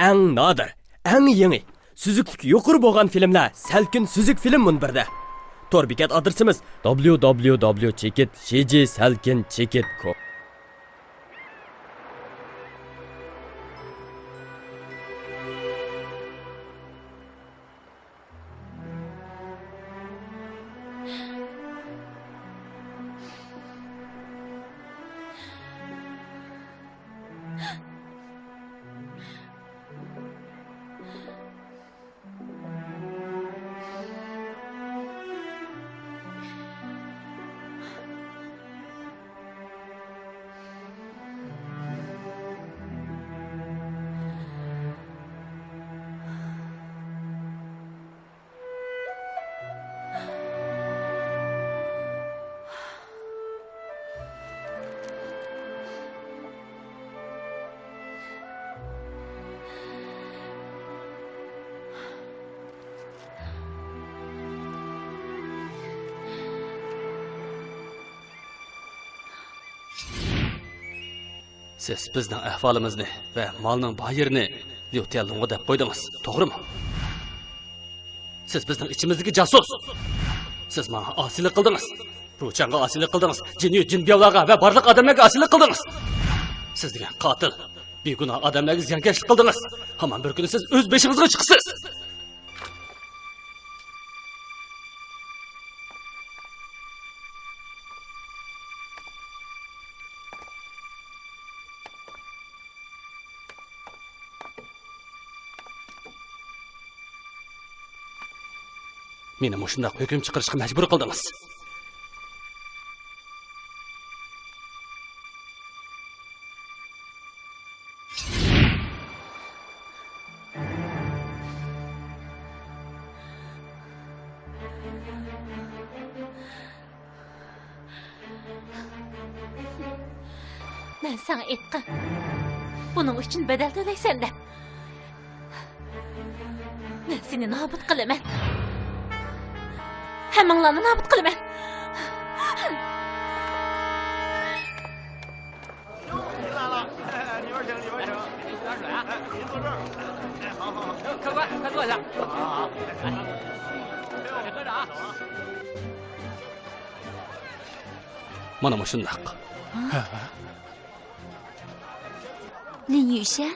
eng nodir, eng yangi, süzüklük yuqori bo'lgan filmlar Salkin Süzük film munbirda. Tor bekat adresimiz www.chekit.com. Siz bizning ahvolimizni va molning boyirini Lyutelunga deb qo'ydingiz, to'g'rimi? Siz bizning ichimizdagi jasus. Siz menga osiylik qildingiz. Ruchanga osiylik qildingiz. Jin-biyavlarga va barliq odamlarga osiylik qildingiz. Siz degan qotil, begunoh odamlarga ziyonkashlik qildingiz. Hamon bir kuni siz o'z beshingizga chiqsiz. Meni shunday hukm chiqarishga majbur qildingiz. Men sana aytdim. Buning uchun badal to'laysan deb. Men seni nobud qilaman. Hammanglarni nobud qilaman. Mana shundoq. Lin Yusha,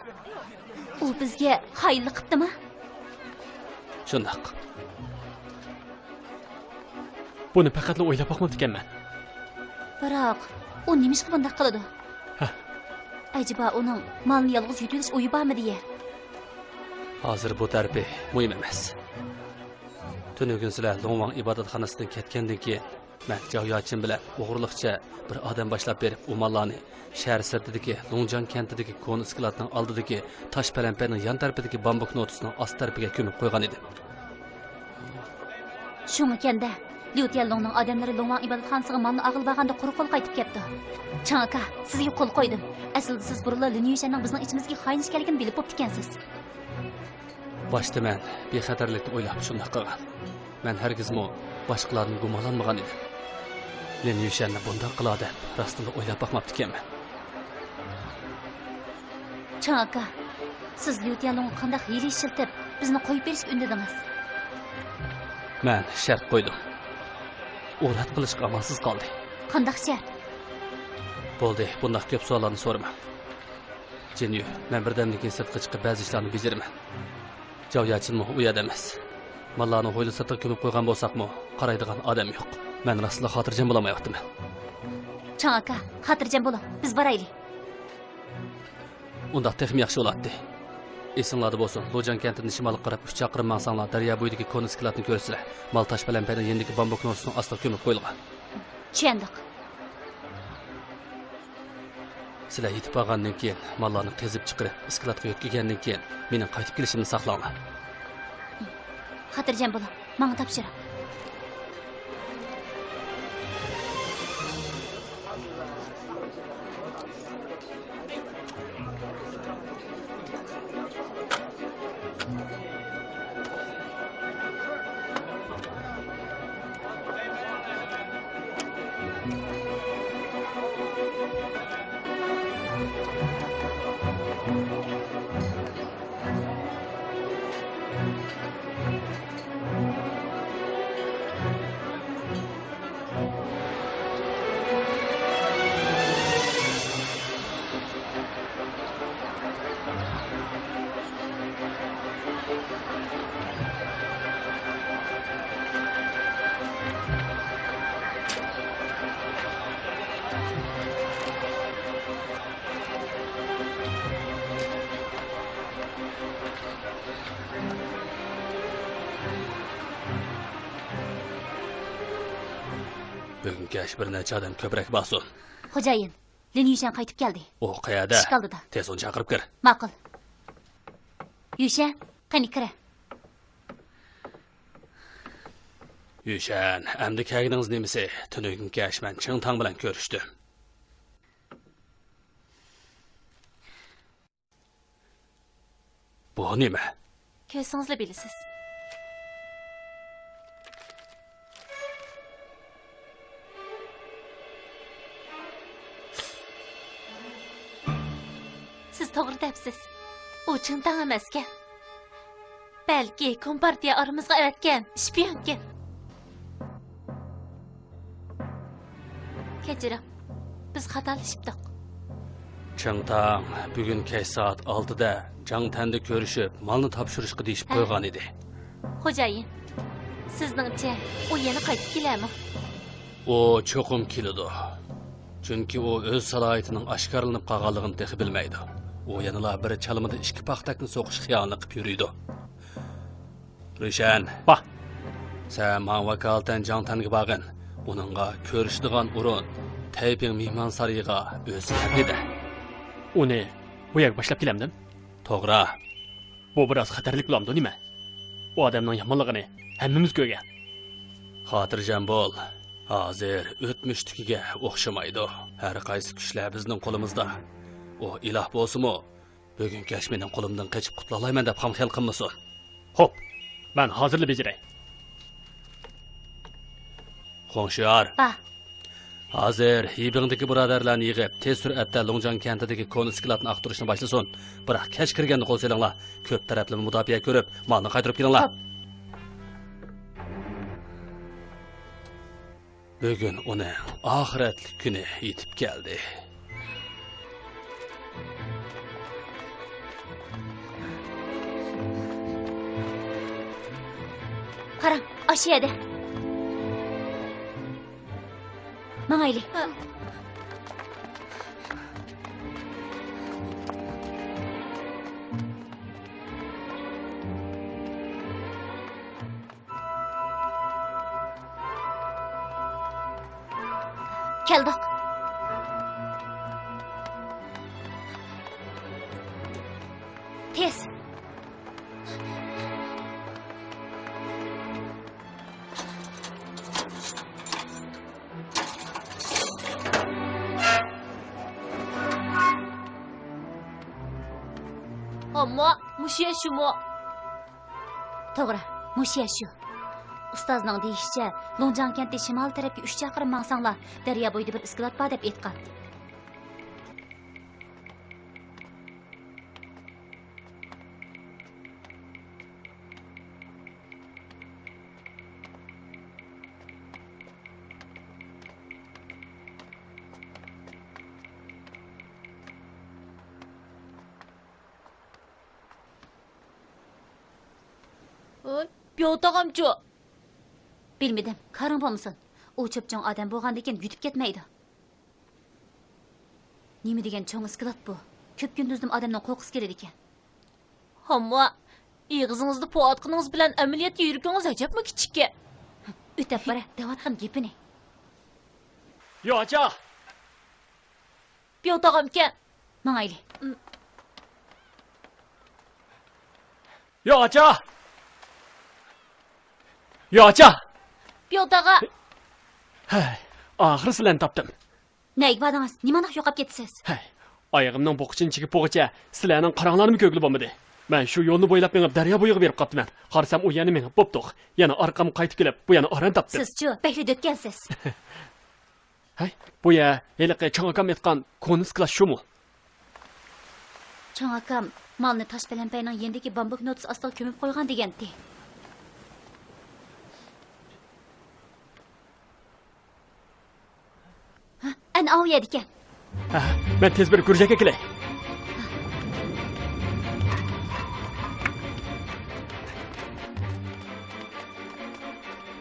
u bizga xayrli qiptimi? Shundoq. Buni faqat o'ylab boqmabdi ekanman. Biroq, u nimishqa bunday qiladi? Acaba uning molni yolg'iz yutilish o'yi bormi deya? Hozir bu tarafi muhim emas. Tunugun sizlar Longwang ibodatxonasidan ketgandan keyin men Joyachin bilan o'g'irliqcha bir odam boshlab berib, u mollarni shahar sirtidagi Longjan kentidagi Koni skladning oldidagi tosh palamparning yon tarafidagi bambuk notisining ost tarafiga ko'mib qo'ygan edi. Shunga kenda Lyutelungning odamlari Longwang ibodatxonasiga molni og'il bag'anda quruq qo'l qaytib ketdi. Changa, sizga qo'l qo'ydim. Aslida siz burunlar Lin Yushaning bizning ichimizga xoin ishganligini bilib bo'pti ekansiz. Boshda men bexatarlikni o'ylab shunday qilgan. Men hargizmi boshqalarni gumonlanmagan edim. Lin Yushanni bunday qiladi, rostini o'ylab boqmabdi ekanman. Changa, siz Lyutelungga qanday hiyla ishiltib, bizni qo'yib berishga undadingiz? Men shart qo'ydim. U rad qilishga amalsiz qoldi. Qanday shart? Bo'ldi, bunday ko'p savollarni so'rama. Jinyu, men birdamdan keyin sirtqa chiqib ba'zi ishlarni bajaraman. Joyachinmi u yerda emas. Mallarni ho'yli sirtqa ko'mib qo'ygan bo'lsaqmi, qaraydigan odam yo'q. Men rostla xotirjam bo'lmayapman. Changa, xotirjam bo'ling. Biz boraylik. Unda texnik yaxshi bo'ladi. Esinglarda bo'lsin, Lojan kentining shimoliga qarab 3 chaqirim mansanglar daryo bo'yidagi Koni skladni ko'rsizlar. Mal tosh palamparning yendagi bambuk nosisining ostiga ko'mib qo'yilgan. Tushundik. Sizlar yetib borgandan keyin mallarni qezib chiqarib, skladga yo'tkagandan keyin mening qaytib kelishimni saqlanglar. Xotirjam bo'ling. Menga topshiring. Bugungi ish bir necha odam ko'proq bosun. Xo'jayin, Lin Yushan qaytib keldi. U qayerda? Ishq oldida. Tez uni chaqirib kir. Ma'qul. Yushan, qani kira. Yushan, endi kagningiz nimasi? Tunugungi ish men Ching Tang bilan ko'rishdim. Bu nima? Ko'rsingizlar bilasiz. Siz to'g'ri debsiz. U Ching Tang emaskan. Balki kompartiya aramizga avatgan, shpionkan. Kechiring. Biz xatolashibdik. Ching Tang bugun kech soat 6da Chang Tanda ko'rishib, malni topshirishga deyishib qo'ygan edi. Xo'jayin, sizningcha u yana qaytib keladimi? O cho'qim keladi. Chunki u o'z salohiyatining oshkorlanib qolganligini texi bilmaydi. U yanala bir chalimida ikki paxtakni so'qish xiyolini qilib yuriydi. Rushan, Bah, sen man vakolatan Chang Tanga borgin. Uningga ko'rishadigan o'rin Taiping mehmon sarayiga o'zi keldi. uni bu yerga boshlab kelamdim. To'g'ri. Bu biroz xatarlik bo'lamdi, nima? U odamning yomonligini hammamiz ko'rgan. Xotirjam bo'l. Hozir o'tmishtikiga o'xshamaydi. Har qaysi kuchlar bizning qo'limizda. O iloh bo'lsa-mu, bugun kash mening qo'limdan qochib qutula olmayman deb ham xiyol qilmasin. Xo'p, men hozirlik bejiray. Qo'ngshiyar, Ba, hozir Hibingdagi birodarlarni yig'ib, tez suratda Longjan kentidagi koni skladni aqtirishni boshlasin. Biroq kech kirganda qo'l selinglar, ko'p tarafli mudofaa ko'rib, malni qaytarib kelinglar. Bugun uni oxiratli kuni yetib keldi. qarang, osh yedi. Mangayli. Keldik. Tez. Ammo mushiya shumi? To'g'ri, mushiya shu. Ustozning deyishicha, Longjan kenti shimol tarafga 3 chaqirim mangsanglar, daryo bo'yida bir isklot bor deb aytgan. Piyotag'amchu. Bilmedim, qarang bo'lmasin. U cho'pchong odam bo'lgandan yutib ketmaydi. Nima degan cho'ng isklat bu? Ko'p kunduzdim odamdan qo'rqis keladi ekan. Hamma, ig'zingizni po'atqiningiz bilan amaliyotga yurganingiz ajabmi kichikka? O'tab bora, davatqin gapini. Yo, acha. Piyotag'amkan. Mangayli. Yo, acha. Yo, acha. Piyotaga. Hay, oxiri sizlarni topdim. Nega badingiz? Nimani yo'qab ketdingiz? Hay, oyog'imning bo'qichin chigib bo'g'icha sizlarning qaranglarni ko'gli bo'lmadi. Men shu yo'lni bo'ylab mengib daryo bo'yiga berib qoptiman. Qarasam u yana meni bo'ptiq. Yana orqam qaytib kelib, bu yana oran topdi. Siz-chi, behli o'tgansiz. Hay, bu ya heliqi changakam aytgan konis klass shumi? Changakam malni Toshpalampayning yendagi bambuk notis ostiga ko'mib qo'ygan degandi. Ana ovyadi ekan. Ha, men tez bir gurjaga kelay.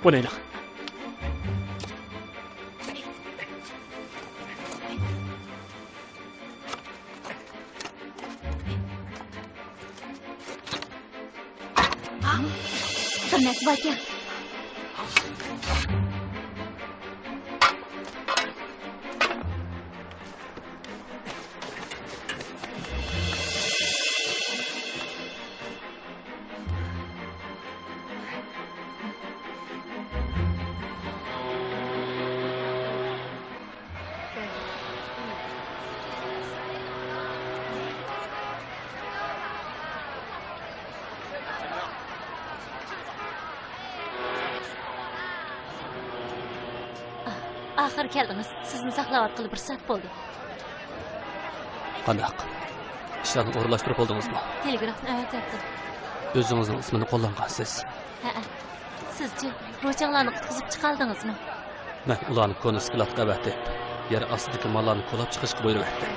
Bunaylar. Bir narsa bor ekan. Ahir keldiniz. Sizni saqlayotqili bir saat bo'ldi. Qandaq? İşlarni o'rinlashtirib oldingizmi? Telegrafni avatyapti. O'zingizning ismini qo'llangansiz. Ha. Sizchi ro'changlarni qutqizib chiqardingizmi? Men ularni koni sklatga avatib, yer ostidagi mallarni qo'lab chiqishga buyuryapti.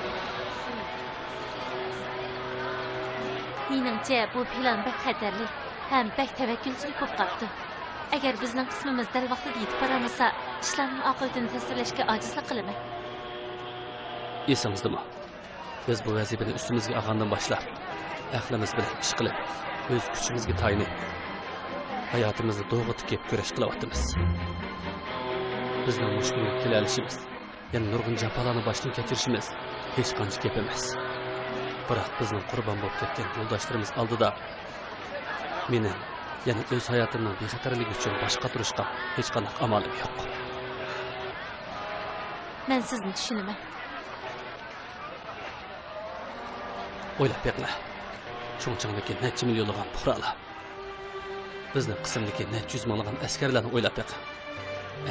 Meningcha bu plan bak xatarli ham bak tavakkülchilik bo'lib qolibdi. Agar bizning qismimiz dal vaqtida yetib boramasa, ishlarning oqibatini tasvirlashga ojizlik qilaman. Esingizdami? Biz bu vazifani ustimizga olgandan boshlab, aqlimiz bilan ish qilib, o'z kuchimizga tayanib, hayotimizni to'g'ri tikib kurash qilyapmiz. Bizning mushkulga kela olishimiz, yana nurg'un jafolarni boshdan kechirishimiz hech qancha gap emas. Biroq bizning qurbon bo'lib ketgan yo'ldoshlarimiz oldida meni yana o'z hayotimning bexatarligi uchun boshqa turishga hech qanday amalim yo'q. Men sizni tushunaman. O'ylab beqla. Chongchangdagi necha millionlagan puhralar. Bizning qismdagi necha yuz minglagan askarlarni o'ylab beq.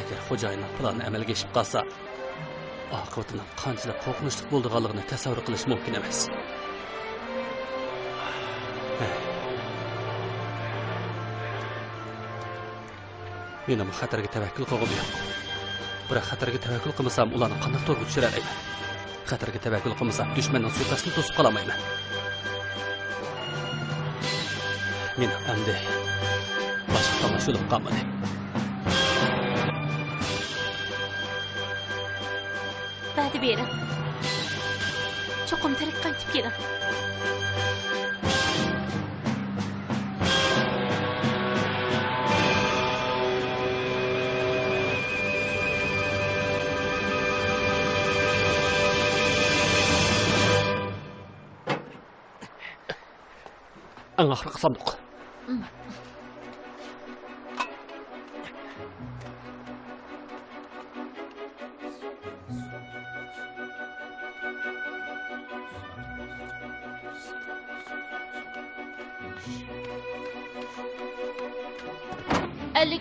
Agar xo'jayinning plani amalga oshib qolsa, oqibatining qanchalik qo'rqinchli bo'lganligini tasavvur qilish mumkin emas. Mening xatarga tavakkul qilg'im yo'q. Biroq xatarga tavakkul qilmasam, ularni qanday to'g'ri tushira olmayman. Xatarga tavakkul qilmasam, dushmanning suiqasdini to'sib qolamayman. Men endi boshqa tomoshalar qolmadi. Ba'di bering. Cho'qim tirik qaytib keling. Eng oxirgi sanduq.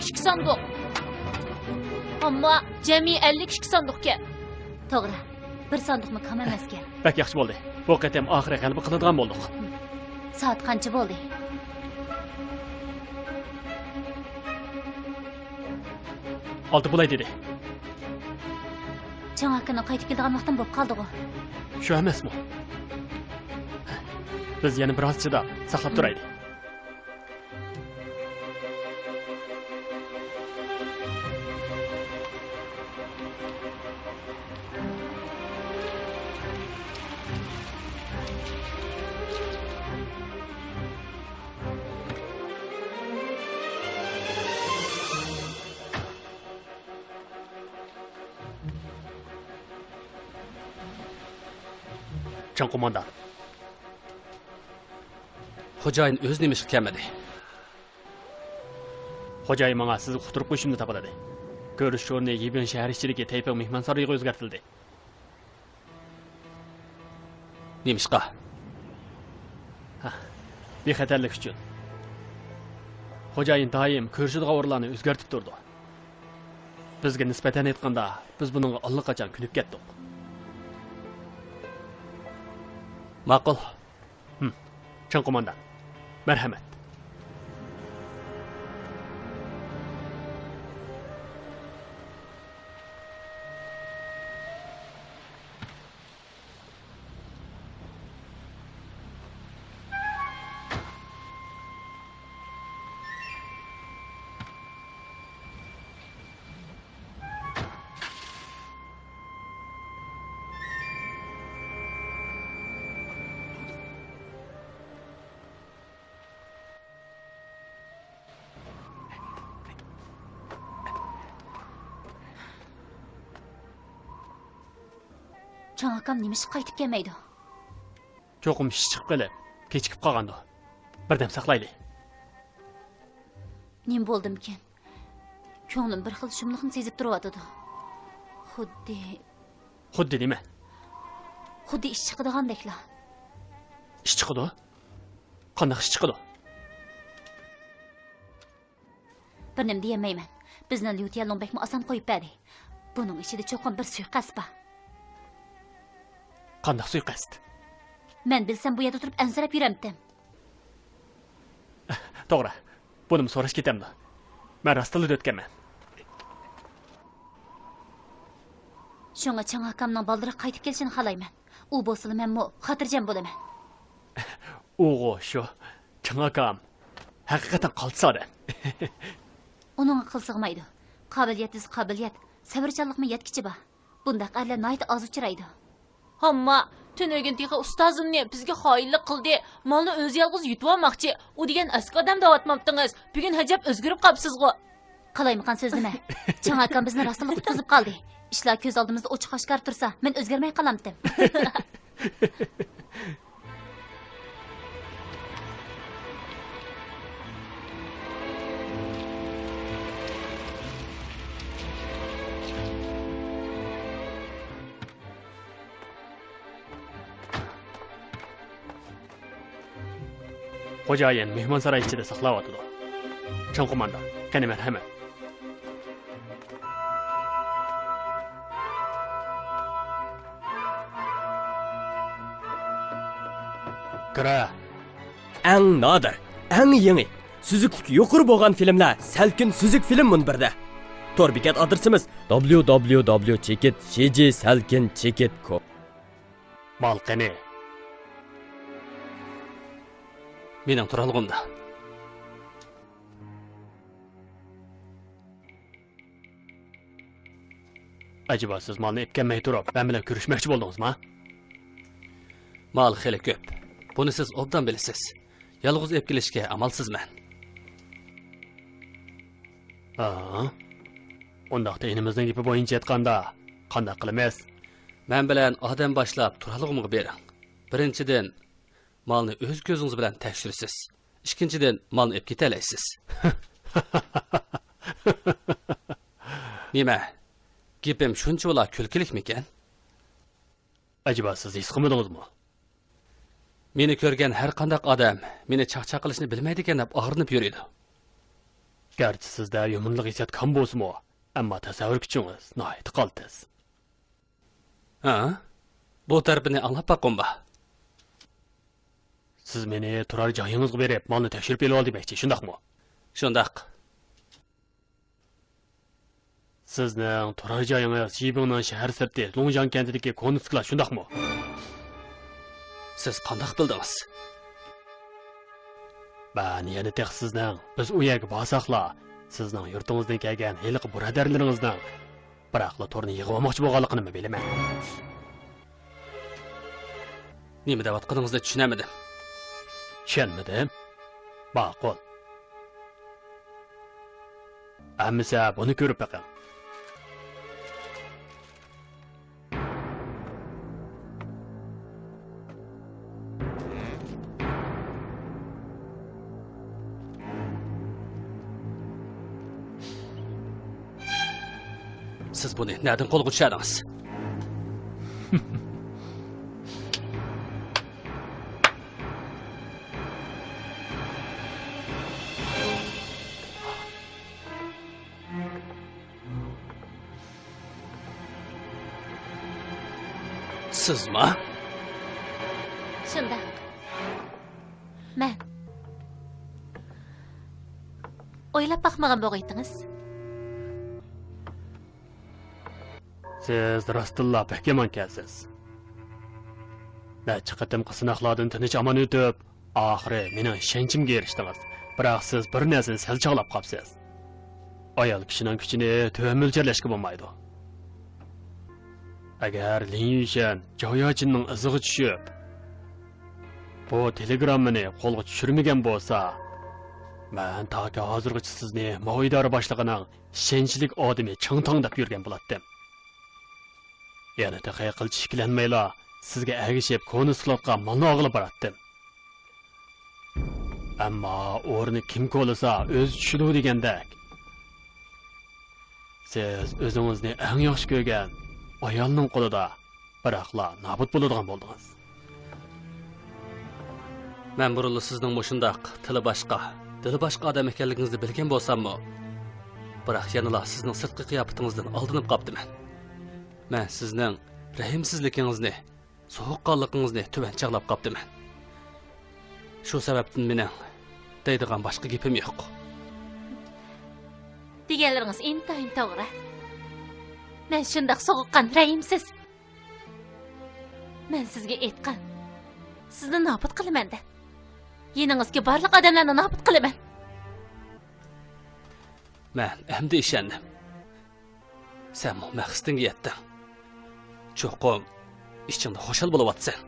Küçük sandık. Ama cemi 50 küçük sandık ki. Doğru. Bir sandık mı kam emasken? Bak yaxshi bo'ldi. Bu qatam oxiri g'alaba qiladigan bo'ldik. Soat qancha bo'ldi? Olti bo'lay dedi. Changakini qaytib keladigan vaqtim bo'lib qoldi-ku. Shu emasmi? Biz yana biroz chidab saqlab turaylik. Can qo'mondan. Xo'jayin o'z nimish kelmadi. Xo'jayin menga sizni quturib qo'yishimni topadi. Ko'rish o'rni Yibin shahar ichidagi Tayping mehmonsaroyiga o'zgartirildi. Nemishqa? Bexatarlik uchun. Xo'jayin doim ko'rishadigan o'rinlarni o'zgartib turdi. Bizga nisbatan aytganda, biz buningga allaqachon kunib ketdik. Ma'qul. Can qo'mondan. Marhamat. Changakam nemish qaytib kelmaydi? Cho'qim ish chiqib qolib, kechikib qolgandi. Birdam saqlaylik. Nim bo'ldimkin? Ko'nglim bir xil shumliqni sezib turibdi. Xuddi nima? Xuddi ish chiqadigandeklar. Ish chiqadi? Qanday ish chiqadi? Bir nim deyamayman. Bizni Lyutiya Longbekmi oson qo'yib berdi. Buning ichida cho'qim bir suiqasd bor. Qandaq suiqasd? Men bilsam bu yerda turib ansirab yuramdim. To'g'ri. Buni so'rash ketamdi. Men rostila o'tganman. Shunga Chang akamning baldiri qaytib kelishini xohlayman. U bo'lsa menmi xotirjam bo'laman. O'g'o shu. Chang akam haqiqatan qaltsa-da. Uning aql sig'maydi. Qobiliyat, sabrchanlikmi yetkichi bor. Bundaq arlar noyta oz uchraydi. Hamma tünögün tiği ustazımni bizge hayırlı qildi. Malni o'zi yalğız yutib olmoqchi. U degan eski odam davatmaptınız. Bugun hajab o'zgarib qapsizg'u. Qalaymiqan so'z nima? Chang akam bizni rostila qutqizib qoldi. Ishlar ko'z oldimizda ochiq oshkor tursa, men o'zgarmay qolamdim. Xo'jayin mehmonsaroy ichida saqlayotdi. Chang qo'mondon, qani marhamat. Kira. Eng nodir, eng yangi, suzukligi yuqori bo'lgan filmlar Salkin Suzuk film munbirda. Tor bekat adresimiz www.chekit.com. Mal qani. Mening turalg'imda. Acaba siz malni epkanmay turib, men bilan ko'rishmoqchi bo'ldingizmi? Mal xeli ko'p. Buni siz obdan bilasiz. Yalg'iz ep kelishga amalsizman. Undaqda enimizning gapi bo'yicha aytganda, qanday qilamiz? Men bilan odam boshlab turalg'imga bering. Birinchidan malni o'z ko'zingiz bilan tekshirsiz. Ikkinchidan malni ep ketalaysiz. Nima? Gapim shuncha bo'la kulkilikmikan? Acaba siz his qilmadingizmi? Meni ko'rgan har qanday odam meni chaqchaq qilishni bilmaydigan deb og'rinib yuradi. Garchi sizda yomonlik hissiyat kam bo'lsa-mu, ammo tasavvur kuchingiz nihoyat qaltis. Ha? Bu tarafini anglab boqimba. Siz meni turar joyingizga berib, malni tekshirib kelib ol demoqchi, shundaqmi? Shundaq. Sizning turar joyingiz Shibingning shahar sirti, Longjan kentidagi konuslar, shundaqmi? Siz qanday bildingiz? Ben yana tex sizning biz u yerga borsaqla, sizning yurtingizdan kelgan heliq birodarlaringizning biroqla torni yig'ib olmoqchi bo'lganligini bilaman. Nima deyotganingizni tushunamadim. Tushunmadim. Ma'qul. Amsa buni ko'rib baqing. Siz buni nereden qo'lga tushardingiz? Sizmi? Shundaq. Men o'ylab baxmagan bo'g'aydingiz. Siz rostilla pehkamon kelsiz. Necha qatim qisnoqlardan tinch aman o'tib, oxiri mening ishonchimga erishdingiz. Biroq siz bir narsani sal chog'lab qolibsiz. Ayol kishining kuchini to'g'ri mo'ljallashga bo'lmaydi. Agar Lin Yushan Joyochinning iziga tushib, bu telegrammani qo'lga tushirmagan bo'lsa, men toki hozirgacha sizni mo'idora boshlig'ining ishonchli odami ching-tong deb yurgan bo'lardim. Yana taqay qilch shiklanmayla sizga agishib konuslarga malni og'ilib boratdim. Ammo o'rni kim qo'lasa o'z tushidi degandek. Siz o'zingizni eng yaxshi ko'rgan ayolning qo'lida biroqla nobud bo'ladigan bo'ldingiz. Men burunli sizning mushundaq tili boshqa, dili boshqa odam ekanligingizni bilgan bo'lsam-mu, biroq yanala sizning sirtqi qiyofatingizdan oldinib qopdiman. Men sizning rahimsizligingizni, sovuqqonligingizni tuban chaqlab qopdiman. Shu sababdan mening deydigan boshqa gapim yo'q. Deganlaringiz intayin to'g'ri. Men shundoq sovuqqan, rahimsiz. Men sizga aytgan. Sizni nobud qilaman-da. Yeningizga barliq odamlarni nobud qilaman. Men endi ishondim. Sen bu maqsadingga yetding. Cho'qim ichingda xo'shal bo'layotsan.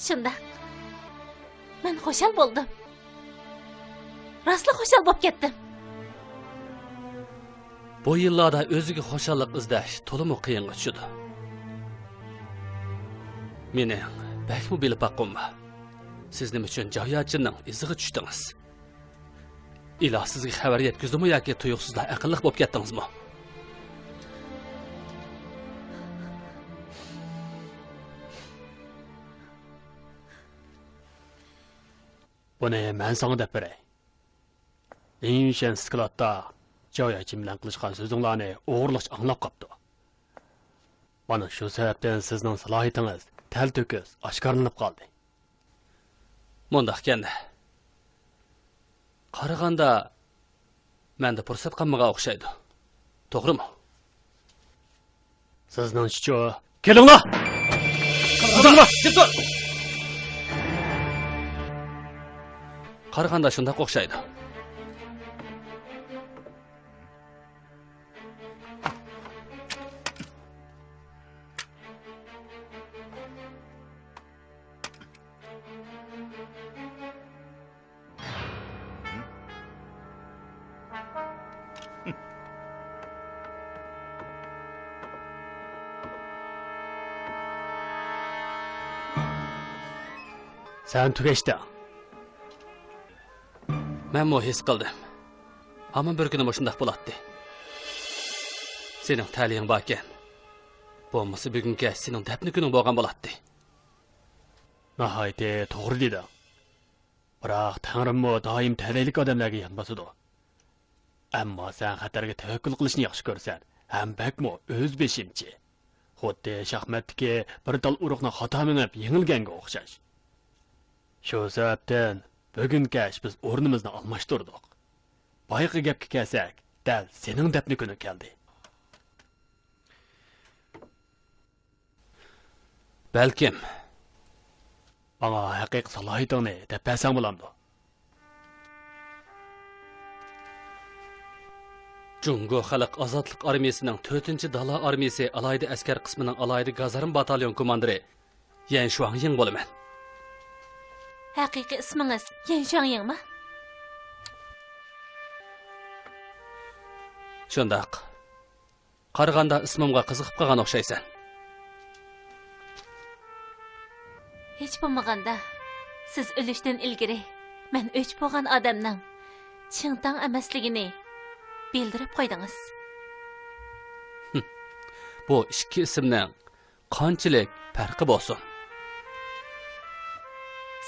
Shunda men xo'shal bo'ldim. Rostla xo'shal bo'lib ketdim. Bu yillarda o'ziga xo'shallik izlash to'liq qiyinga tushdi. Meni bakmi bilib baqqumma. Siz nima uchun Joyachinning iziga tushdingiz? Iloh sizga xabar yetkazdimi yoki tuyuqsizlar aqlliq bo'lib ketdingizmi? Buni men sana deb beray. Neymişen sklatda Joyachin bilan qilishgan so'zinglarni o'g'irlash anglab qopdi. Mana shu sababdan sizning salohiyatingiz tal-to'kis oshkorlanib qoldi. Mundaq ekan. Qaraganda menda fursat qolmagan o'xshaydi. To'g'rimi? Sizning chicho, kelinglar. Qadamlar, ketdi. Qaraganda shunday o'xshaydi. Sen tügeçtin. Men mu his qildim. Hamma bir kuni shunday bo'ladi. Sening ta'ling bor ekan. Bo'lmasa bugunga sening dafni kuning bo'lgan bo'ladi. Nahayte to'g'ri dedi. Biroq Tangrimmo doim talaylik odamlarga yonbosadi. Ammo sen xatarga tavakkul qilishni yaxshi ko'rsan. Ham bakmo o'z beshimchi. Xuddi shaxmatdagi bir tal uruqni xato minib yengilganga o'xshash. Shu sababdan bugungacha biz o'rnimizni almashtirdik. Boyqa gapga kelsak, dal sening dafni kuni keldi. Balkim Bana haqiqiy salohiyatingni deb bersang bo'lamdi. Jungo Xalq Ozodlik armiyasining 4-dala armiyasi alayda askar qismining alayda gazarm batalyon komandiri Yan Shuangying bo'laman. Haqiqiy ismingiz Yan Shuangyingmi? Shundaq. Qaraganda ismimga qiziqib qolgan o'xshaysan. Hech bo'lmaganda siz o'lishdan ilgari men o'ch bo'lgan odamning chingtang emasligini bildirib qo'ydingiz. Bu ikki ismning qanchalik farqi bo'lsin?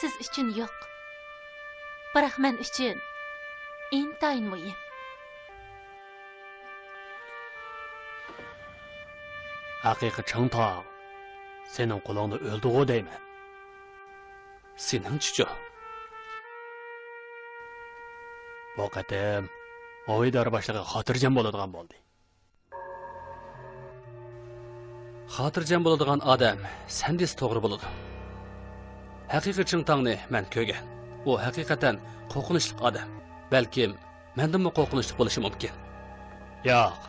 Siz uchun yo'q. Biroq men uchun intayin muhim. Haqiqiy Changtang sening qo'lingda o'ldi-ku deyman. Sening chicho. Bu qatam Oydar boshlig'i xotirjam bo'ladigan bo'ldi. Xotirjam bo'ladigan odam sendis to'g'ri bo'ladi. Haqiqiy Chingtangni men ko'rgan. U haqiqatan qo'rqinchli odam. Balkim mendan qo'rqinchli bo'lishi mumkin. Yo'q,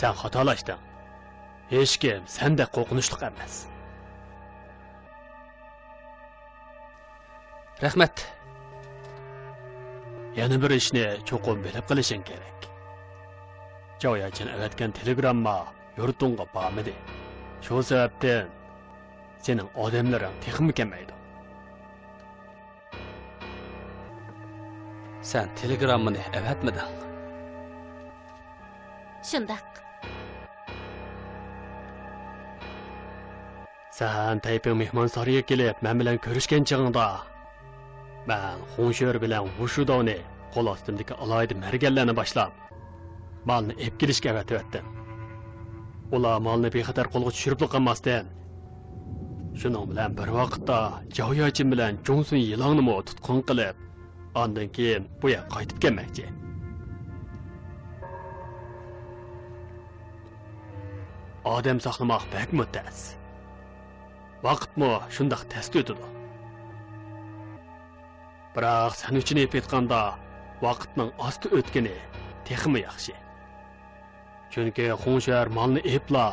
sen xatolashding. Hech kim senda qo'rqinchli emas. Rahmat. Yana bir ishni cho'qim bilib qilishing kerak. Joyachin avatgan telegramma yurtingga bormadi. Shu sababdan sening odamlaring texmi kelmaydi. Sen telegrammani avatmading. Shundaq. Sen Tayping mehmonsoriga kelib, men bilan ko'rishgan chog'ingda men Xunshör bilan Vushudoni qo'l ostimdagi alayda merganlarni boshlab malni ep kelishga avatyaptim. Ular malni bexatar qo'lga tushirib qolmasdan. Shuning bilan bir vaqtda Joyachin bilan Jongsun yilongni mo tutqun qilib, ondan keyin bu yoqqa qaytib kelmoqchi. Odam saqlamoq bak muddas. Vaqtmi shundoq test o'tadi. Biroq sen uchun aytganda vaqtning osti o'tgani texmi yaxshi. Chunki Xonshar malni epla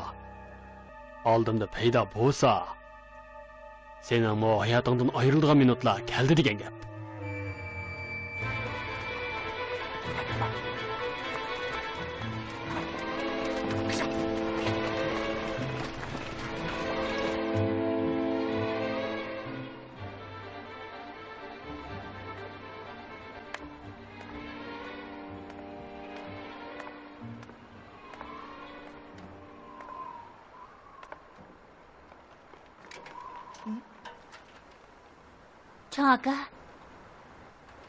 oldimda paydo bo'lsa, sening mo hayotingdan ayrilgan minutlar keldi degan gap. Chang aka,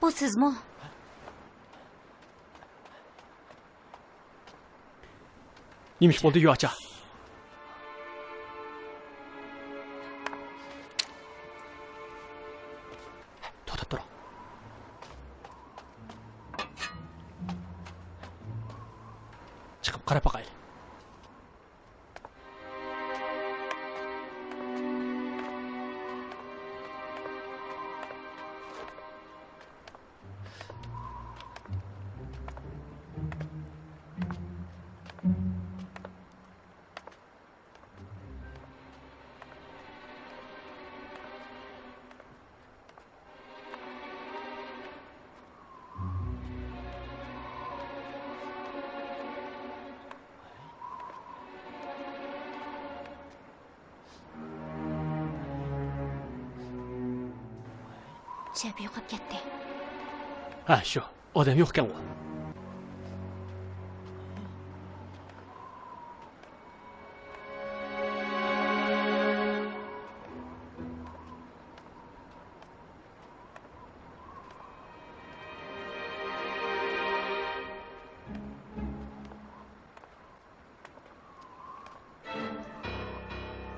bu sizmi? Neymiş bo'ldi yo'acha? To'xtab tur. Chiqib qarab boqaylik. Shab yo'qib ketdi. Ha, shu. Odam yo'q ekan u.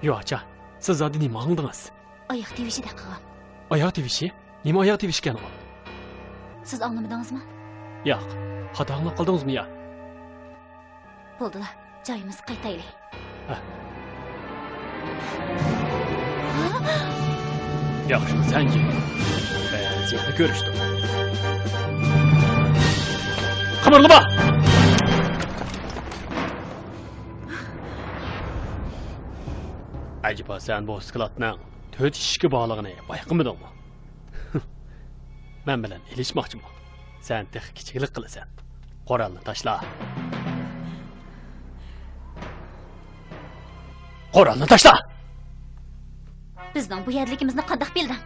Yo'acha, siz zodini ma'lumdingiz. Oyoq tevishida qilgan. Oyoq tevishi? Nima oyoq tevishgan u? Siz anglamadingizmi? Yo'q. Xato anglab qoldingizmi yo? Bo'ldilar. Joyimizga qaytaylik. Yaxshi, senki. Seni ko'rishdim. Qimirlama! Acaba sen bu sklatning 4 ishga bog'lig'ini bayqamidingmi? Men bilan ilishmoqchiman. Sen tex kichiklik qilasan. Qoralni tashla. Qoralni tashla. Bizning bu yerligimizni qanday bilding?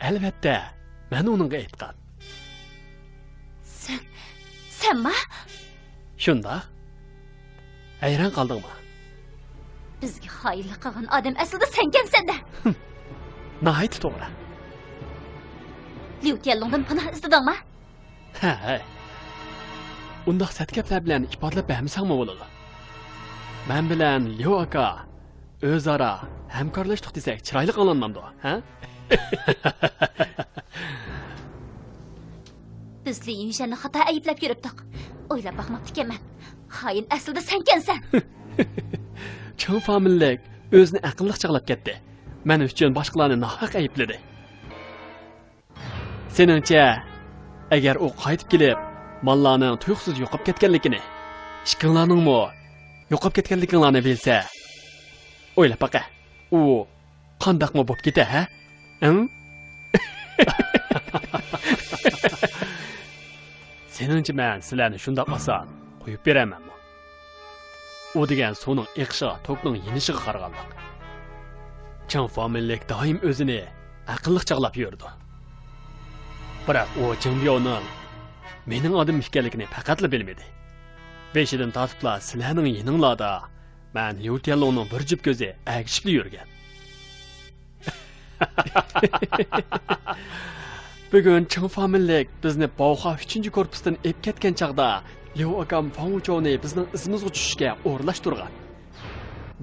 Albatta, men uningga aytgan. Senmi? Shunda? Hayron qoldingmi? Bizga xoinlik qilgan odam aslida senkansan-da. Nahayt to'g'ri. Liu Tianlongdan panoh istadingmi? Ha. Undaq satgaplar bilan ifodalab bermasangmi bo'ladi? Men bilan Liu aka o'zaro hamkorlashdik desak, chiroyli qo'llanmamdi, ha? Biz Li Yunshanni xato ayblab yuribdik. O'ylab baxmabdi ekanman. Xoin aslida senkansan. Cho'ng famillik o'zini aqlliq chaqlab ketdi. Men uchun boshqalarni nohaq aybladi. Seningcha, agar u qaytib kelib, mallarning tuyuqsiz yo'qib ketganligini, ishqinglarningmi yo'qib ketganliginglarni bilsa, o'ylab baqa. U qandaqmi bo'lib ketadi, ha? Seningcha men sizlarni shundoq oson qo'yib beramanmi? U degan suvning eqishi to'kning yenishiga qaraganlik. Cho'ng famillik doim o'zini aqlliq chaqlab yurdi. Biroq u Jingbyoning mening odim ekanligini faqatla bilmadi. Beshidan tortiblar sizlarning yininglarda man Liutelloning bir jup ko'zi agishib yurgan. Bugun Ching familiyalik bizni Bauxa 3 korpusdan ep ketgan chaqda Liu akam Fang Wuchou'ni bizning izimizga tushishga o'rlashtirgan.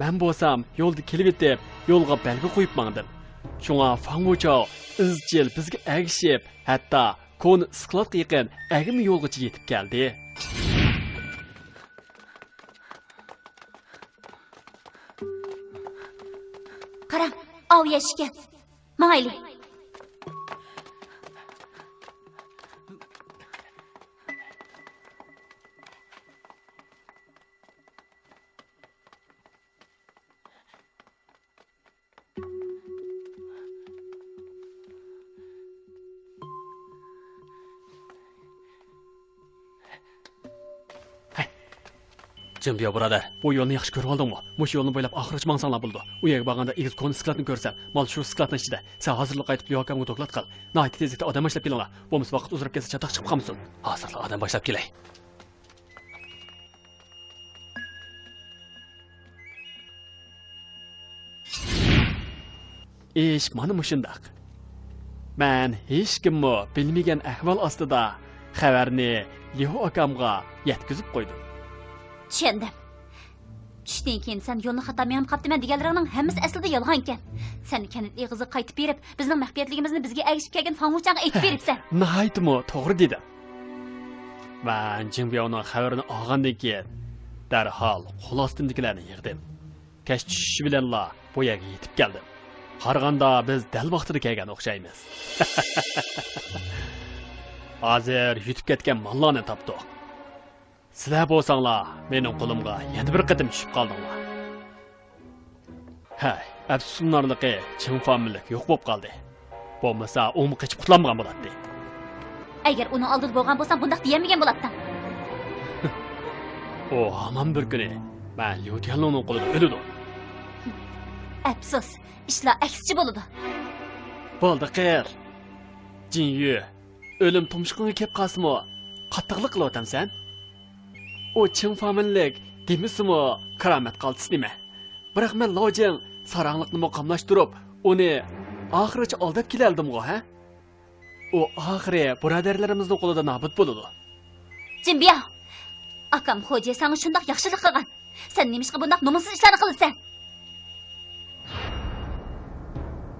Men bo'lsam yo'lda kelib yetib, yo'lga belgi qo'yib mangdim. Shunga Fang Wuchou izchil bizga agishib, hatto kon skladga yaqin agim yo'lgacha yetib keldi. Qarang, av yashgan. Mayli. Jimbiyo birodar. Bu yo'lni yaxshi ko'rib oldingmi? Mush yo'lni bo'ylab oxirigacha mangsanglar bo'ldi. U yerga borganda egiz kon skladni ko'rsam, mal shu skladning ichida. Sen hozirlik qaytib Liu akamga to'klat qil. Nihoyat tezlikda odam ishlab kelinglar. Bo'lmasa vaqt uzrab kelsa chatoq chiqib qolmasin. Hozirlik odam boshlab kelay. Ish mana mushundaq. Men hech kimni bilmagan ahvol ostida xabarni Liu akamga yetkazib qo'ydim. Tushundim. Tushdan keyin sen yo'lni xato men qaptiman deganlaringning hammasi aslida yolg'on ekan. Sen kanit eg'izni qaytib berib, bizning mahfiyatligimizni bizga agishib kelgan Fang Wuchou'ga aytib beribsan. Nihoyatmi to'g'ri dedim. Men Jingbiyoning xabarini olgandan keyin darhol qo'l ostimdagilarni yig'dim. Kech tushishi bilanla bu yerga yetib keldim. Qaraganda biz dal vaqtida kelgan o'xshaymiz. Hozir yutib ketgan mallarni topdik. Sizlar bo'lsanglar, mening qo'limga yana bir qatim tushib qoldinglar. Hay, afsuslarniki Ching familiyalik yo'q bo'lib qoldi. Bo'lmasa, u qochib qutlanmagan bo'ladi. Agar uni oldida bo'lgan bo'lsam, bundaq deyamagan bo'lardim. O hamon bir kuni men Liu Tianlongning qo'lida o'ladi. Afsus, ishlar aksicha bo'ladi. Bo'ldi, qir. Jinyu, o'lim tumshug'iga kelib qolsimi, qattiqlik qilyapsan? O Ching familiyalik demisimi, karomat qaltis nima? Biroq men lojing saranglikni muqamlashtirib, uni oxirigacha aldab kelaldim-ku, ha? O oxiri birodarlarimizning qo'lida nobud bo'ladi. Jimbiyo, akam xo'ja senga shundoq yaxshilik qilgan. Sen nimishqa bundoq nomusiz ishlarni qilasan?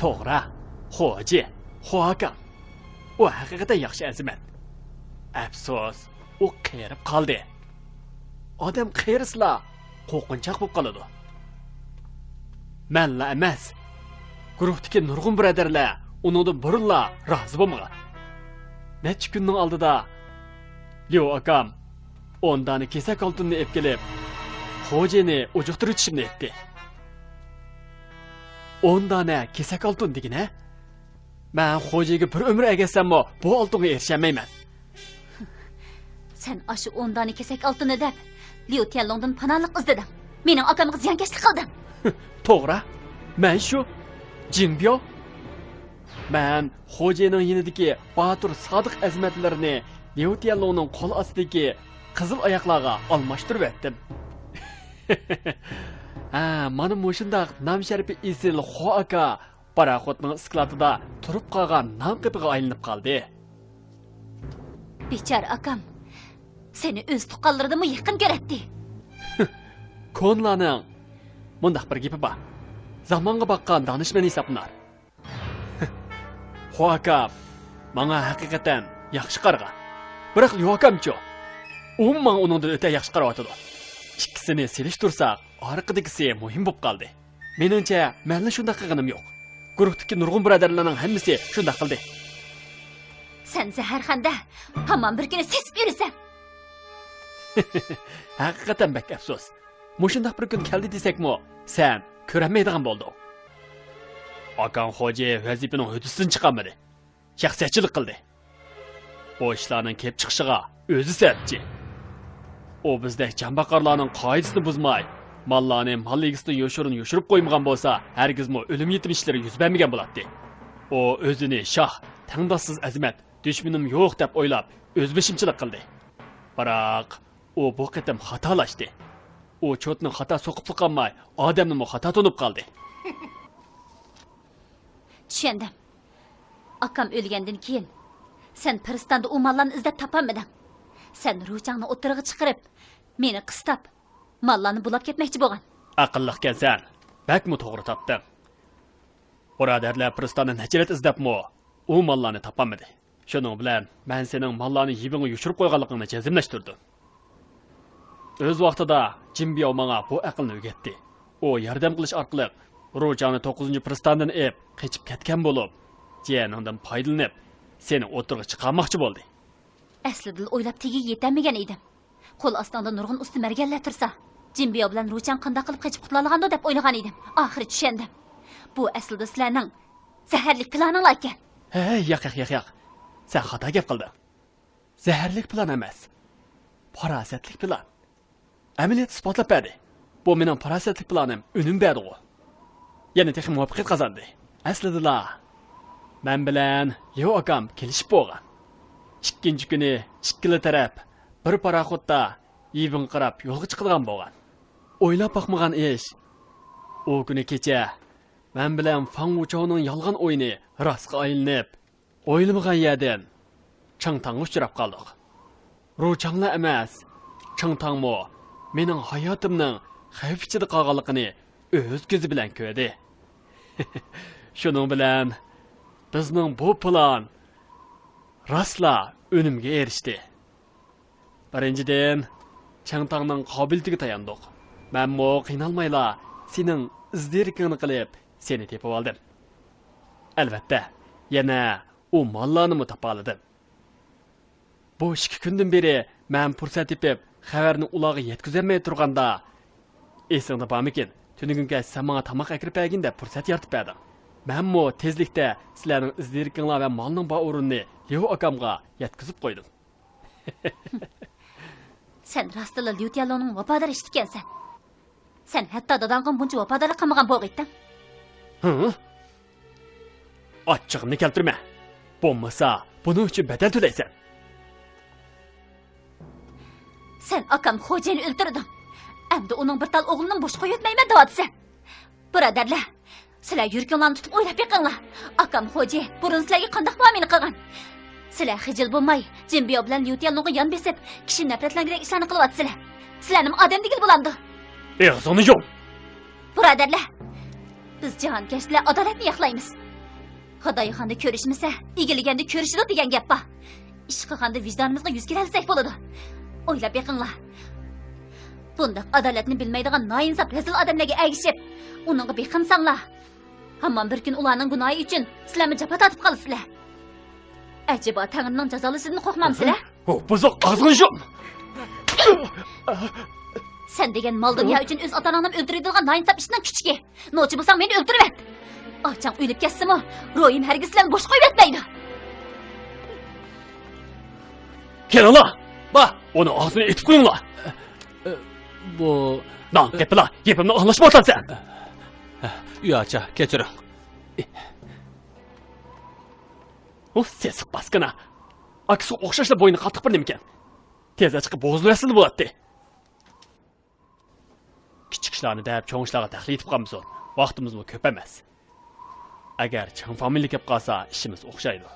To'g'ri, xo'ja, xo'akam. U haqiqatan yaxshi azimat. Afsus, u qiyirib qoldi. Odam qiyirsla qo'rqinchoq bo'lib qoladi. Menla emas, guruhdagi nurg'un birodarlar uningdan burunla rozi bo'lmagan. Necha kunning oldida Liu akam ondani kesak oltinni ep kelib, xo'jani o'jiqtirib o'tishimni aytdi. Ondani kesak oltin degina? Men xo'jaga bir umr agasammo bu oltinga erishamayman. Sen aşı ondani kesak oltini deb Liu Tianlongdan panohlik izladim. Mening akamga ziyonkashlik qilding. To'g'ri. Men shu Jingbiyo. Men xo'janing yonidagi Batur sodiq azmatlarini Liu Tianlongning qo'l ostidagi qizil oyoqlarga almashtirib etdim. Ha, mana mushundaq nam sharifi isil xo'aka paraxotning skladida turib qolgan nam qipiga aylanib qoldi. Bechar akam seni o'z tuqqanlaridimi yaqin ko'ratdi. Konlaning mundaq bir gapi bor. Zamonga boqqan donishmand hisoblar. Xo'aka menga haqiqatan yaxshi qarg'a. Biroq yo'qamchi. Umuman uningdan o'ta yaxshi qarayotdi. Ikkisini selishtirsak, orqadagisi muhim bo'lib qoldi. Meningcha, menni shunday qilganim yo'q. Guruhdagi nurg'un birodarlarning hammasi shunday qildi. Sen zaharxanda hamon bir kuni sesib yurasan. Haqiqatan bak afsus. Mushundaq bir kun keldi desakmi, sen ko'rmaydigan bo'lding. Akan xo'ja vazifaning hudisidan chiqamadi. Shaxsiyatchilik qildi. Bu ishlarning kelib chiqishiga o'zi sababchi. O bizdek jambaqarlarning qoidasini buzmay, mallarni malligisida yoshirib qo'ymagan bo'lsa, hargizmi o'lim yetim ishlari yuz bermagan bo'ladi. O o'zini shoh, tangdossiz azimat, dushmanim yo'q deb o'ylab, o'zbishimchilik qildi. Biroq u bu qitim xatolashdi. u chotni xato so'qib qolmay odamni xato tunib qoldi. Tushundim. Akam o'lgandan keyin sen Piristanda u mallarni izlab topolmading. Sen ruchangni o'tirig'i chiqarib, meni qistab, mallarni bulab ketmoqchi bo'lgan. Aqlliqkansan. Bakmi to'g'ri topding. Birodarlar Piristonni nachirat izlabmi, u mallarni topolmadi. Shuning bilan men sening mallarni yibingga yushirib qo'yganligingni jazmlashtirdim. O'z vaqtida Jimbiyo menga bu aqlni o'rgatdi. U yordam qilish orqali ruchangni 9-Piristondan qochib ketgan bo'lib, jiyaningdan foydalanib, seni o'tirg'i chiqarmoqchi bo'ldi. Aslida o'ylab tegi yetamagan edim. Qo'l ostida nurg'un usti marganlar tursa, Jimbiyo bilan ruchang qanday qilib qochib qutulolgandi deb o'ylagan edim. Oxiri tushundim. Bu aslida sizlarning zaharli planinglar ekan. Hey, yo'q. Sen xato gap qilding. Zaharlik plan emas. Farosatlik plan. Amaliyot isbotlab berdi. Bu mening farosatlik planim unum berdi. Yana texnik muvaffaqiyat qozondi. Aslida men bilan Leo akam kelishib bo'lgan. Ikkinchi kuni ikkili taraf bir paraxotda yibin qarab yo'lga chiqadigan bo'lgan. O'ylab boqmagan ish. O kuni kecha men bilan Fang Wuchouning yolg'on o'yini rostga aylanib, o'ylamagan yerdan Changtangga uchrab qoldik. Ruchanglar emas, Changtangmo mening hayotimning xavf ichida qolganligini o'z ko'zi bilan ko'rdi. Shuning bilan bizning bu plan rostla önümge erişdi. Birinchidan, Changtangning qobilligiga tayandik. Men mo qiynalmayla sening izdirikingni qilib, seni tepib oldim. Albatta, yana u mallarni topaladim. Bu 2 kundan beri men fursat tepib, xabarni ularga yetkazolmay turganda, esingda bormikin? Tunugunga sen menga tamoq akirib berganda fursat yaratib berding. Men mo tezlikda sizlarning izdirikinglar va malning bor o'rinini Leo akamga yetkazib qo'ydim. Sen rastla Liu Tianlongning vafodor ekansan. Sen hatto dadangga buncha vafodorlik qilmagan bo'g'itding. Ochchig'ini keltirma. Bo'lmasa, buning uchun badal to'laysan. Sen akam xo'jayini o'ldirding. Endi uning bir tal o'g'lini bo'sh qo'yotmayman deyapsan. Birodarlar, sizlar yurganlarni tutib o'ylab yiqinglar. Akam xo'jay burun sizlarga qanday muomala qilgan? Sizlar xijil bo'lmay, Jimbiyo bilan Liu Tianlongga yon besib, kishi nafratlangan ishlarni qilyapsizlar. Sizlarning odam degil bo'lamdi. Eg'zini yom. Birodarlar, biz jahonkashlar adolatni yaxlaymiz. Xudoyxonda ko'rishmasa, egiliganda ko'rishidi degan gap bor. Ish qilganda vijdonimizga yuz kelsak bo'ladi. O'ylab yiqinglar. Bundaq adolatni bilmaydigan noinsof rezil odamlarga ergishib, uningga beqimsanglar. Hamon bir kun ularning gunohi uchun sizlarni jafo tortib qolasizlar. Acaba Tangrining jazolasidan qo'rqmamsizlar? Buzoq og'zini yom. Sen degan mol dunyo uchun o'z ota-onangni o'ldiradigan noinsof ishning kichigi. Nochi bo'lsang meni o'ldirib et. Ochang o'lib ketsimi, ro'yim hargiz sizlarni bo'sh qo'yib etmaydi. Kelinglar. Ba, uni og'zini etib qo'yinglar. Bu Lan, gaplar, gapimni anglashmayapsan. uyacha, kechiring. O ses baskına. Aksi o'xshashla bo'yni qattiq bir nimikan. Tezda chiqib bo'zlaysin bo'ladi. Kichik ishlarni deb cho'ng ishlarga tahlil etib qolamiz. Vaqtimiz bu ko'p emas. Agar chang familiya kelib qolsa, ishimiz o'xshaydi.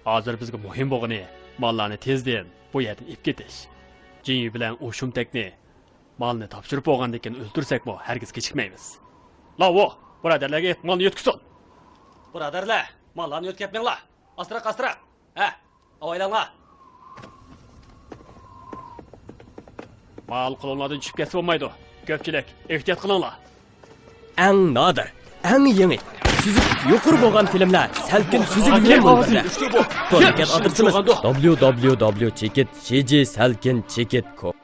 Hozir bizga muhim bo'lgani mallarni tezdan bu yerdan ib ketish. Jinyi bilan u shumtakni malni topshirib bo'lgandan keyin o'ldirsakmi, hargiz kechikmaymiz. Lavo, birodarlarga malni yetkazsin. Birodarlar, mallarni yo'tkazmanglar. Astra. Ha, avaylanglar. Mal qulonlardan tushib ketsa bo'lmaydi. Ko'pchilik, ehtiyot qilinglar. Eng nodir, eng yangi, süzük yuqori bo'lgan filmlar, salkin süzük film bo'ladi. To'liq adresimiz www.chekit.com